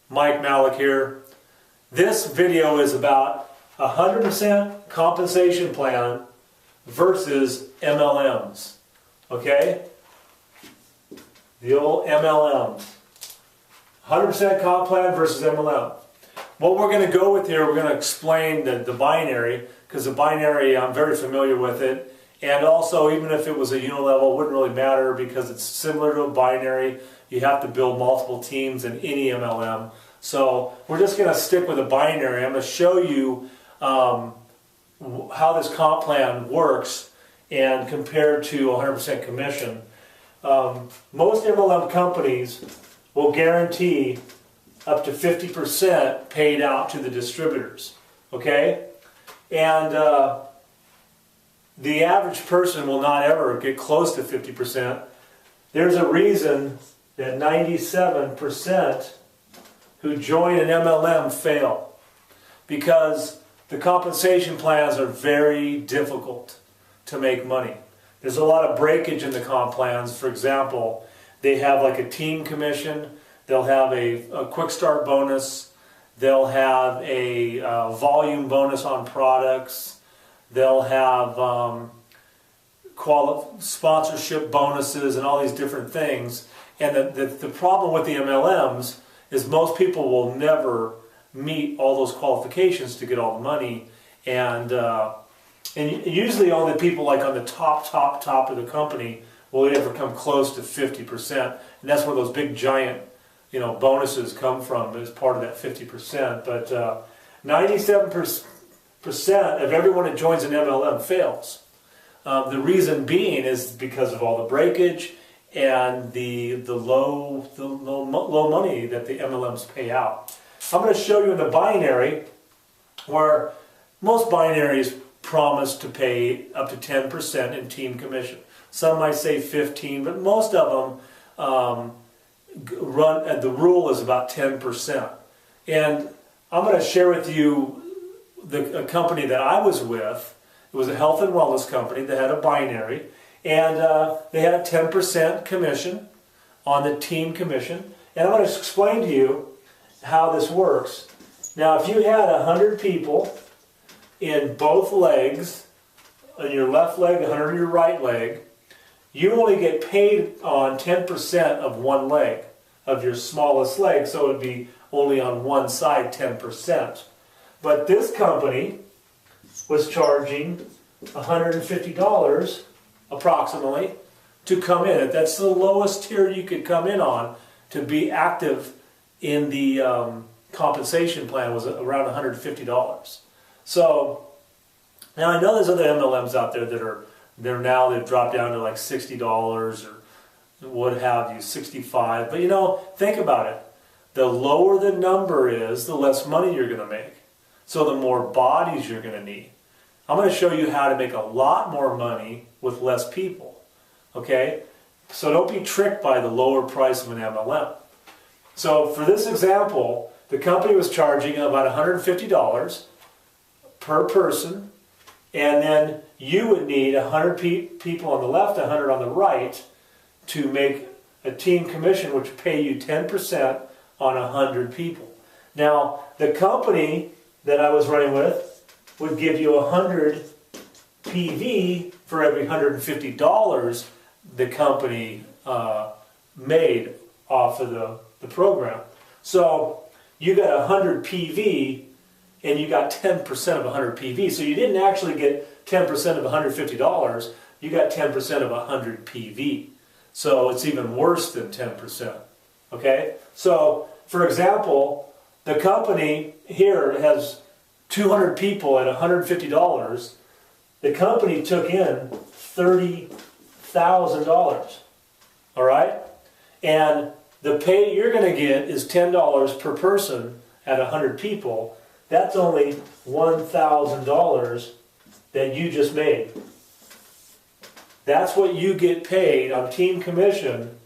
Mike Malik here. This video is about 100% compensation plan versus MLMs. Okay? The old MLMs. 100% comp plan versus MLM. What we're going to go with here, we're going to explain the binary, because the binary, I'm very familiar with it. And also, even if it was a unilevel, it wouldn't really matter because it's similar to a binary. You have to build multiple teams in any MLM. So we're just going to stick with a binary. I'm going to show you how this comp plan works and compared to 100% commission. Most MLM companies will guarantee up to 50% paid out to the distributors. Okay? And the average person will not ever get close to 50%. There's a reason that 97% who join an MLM fail, because the compensation plans are very difficult to make money. There's a lot of breakage in the comp plans. For example, they have like a team commission, they'll have a quick start bonus, they'll have a volume bonus on products, they'll have sponsorship bonuses and all these different things. And the problem with the MLMs is most people will never meet all those qualifications to get all the money. And usually only people like on the top of the company will ever come close to 50%. And that's where those big giant bonuses come from, as part of that 50%. But 97% of everyone that joins an MLM fails. The reason being is because of all the breakage and the low money that the MLMs pay out. I'm going to show you in the binary, where most binaries promise to pay up to 10% in team commission. Some might say 15%, but most of them the rule is about 10%. And I'm going to share with you a company that I was with. It was a health and wellness company that had a binary. And they had a 10% commission on the team commission. And I'm going to explain to you how this works. Now, if you had 100 people in both legs, on your left leg, 100 on your right leg, you only get paid on 10% of one leg, of your smallest leg, so it would be only on one side 10%. But this company was charging $150 approximately to come in. That's the lowest tier you could come in on to be active in the compensation plan, was around $150. So now I know there's other MLMs out there that they've dropped down to like $60 or what have you, $65. But think about it. The lower the number is, the less money you're going to make. So the more bodies you're going to need. I'm going to show you how to make a lot more money with less people. Okay? So don't be tricked by the lower price of an MLM. So for this example, the company was charging about $150 per person, and then you would need 100 people on the left, 100 on the right, to make a team commission, which would pay you 10% on 100 people. Now, the company that I was running with would give you 100 PV for every $150 the company made off of the program. So you got 100 PV and you got 10% of 100 PV. So you didn't actually get 10% of $150, you got 10% of 100 PV. So it's even worse than 10%. Okay? So, for example, the company here has 200 people at $150. The company took in $30,000. All right? And the pay you're going to get is $10 per person at 100 people. That's only $1,000 that you just made. That's what you get paid on team commission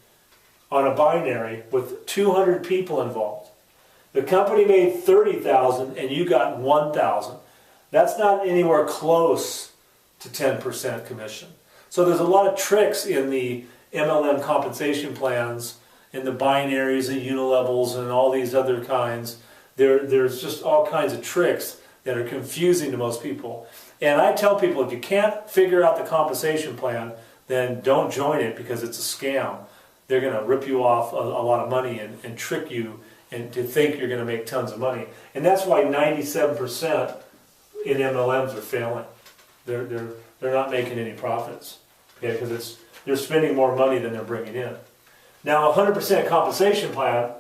on a binary with 200 people involved. The company made $30,000 and you got $1,000. That's not anywhere close to 10% commission. So there's a lot of tricks in the MLM compensation plans and the binaries, the unilevels, and all these other kinds. There's just all kinds of tricks that are confusing to most people. And I tell people, if you can't figure out the compensation plan, then don't join it, because it's a scam. They're going to rip you off a lot of money and trick you and to think you're going to make tons of money. And that's why 97% in MLMs are failing. They're not making any profits, okay? Because they're spending more money than they're bringing in. Now, a 100% compensation plan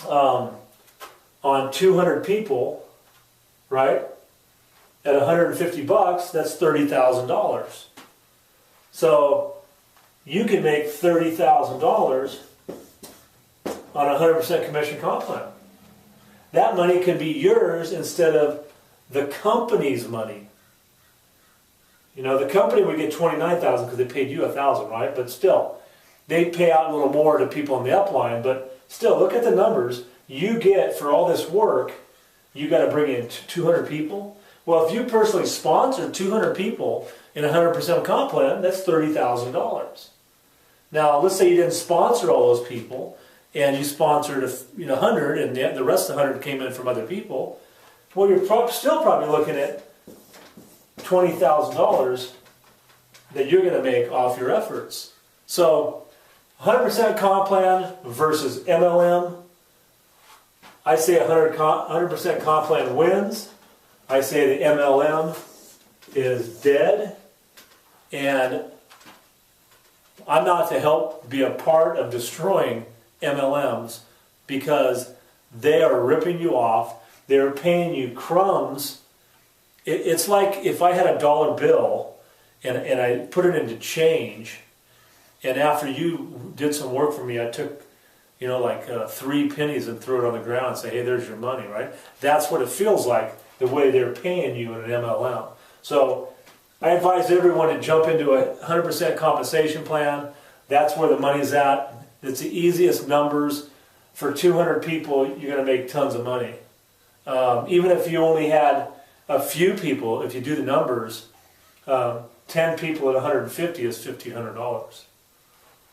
on 200 people, right? At $150, that's $30,000. So you can make $30,000 on a 100% commission comp plan. That money can be yours instead of the company's money. You know, the company would get $29,000 because they paid you $1,000, right? But still, they pay out a little more to people on the upline. But still, look at the numbers you get for all this work. You got to bring in 200 people. Well, if you personally sponsor 200 people in a 100% comp plan, that's $30,000. Now, let's say you didn't sponsor all those people, and you sponsored 100, and the rest of the 100 came in from other people. Well, you're still probably looking at $20,000 that you're going to make off your efforts. So, 100% comp plan versus MLM. I say 100% comp plan wins. I say the MLM is dead, and I'm not to help be a part of destroying MLMs, because they are ripping you off. They're paying you crumbs. It's like if I had a dollar bill and I put it into change, and after you did some work for me, I took 3 pennies and threw it on the ground and say, hey, there's your money, right? That's what it feels like, the way they're paying you in an MLM. So I advise everyone to jump into a 100% compensation plan. That's where the money's at. It's the easiest numbers. For 200 people, you're going to make tons of money. Even if you only had a few people, if you do the numbers, 10 people at 150 is $1,500.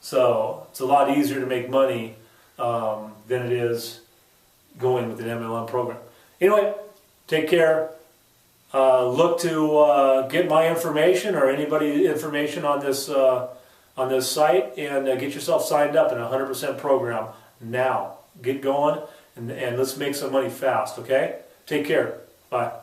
So it's a lot easier to make money than it is going with an MLM program. Anyway, take care. Look to get my information or anybody information on this site, and get yourself signed up in a 100% program now. Get going, and let's make some money fast, okay? Take care. Bye.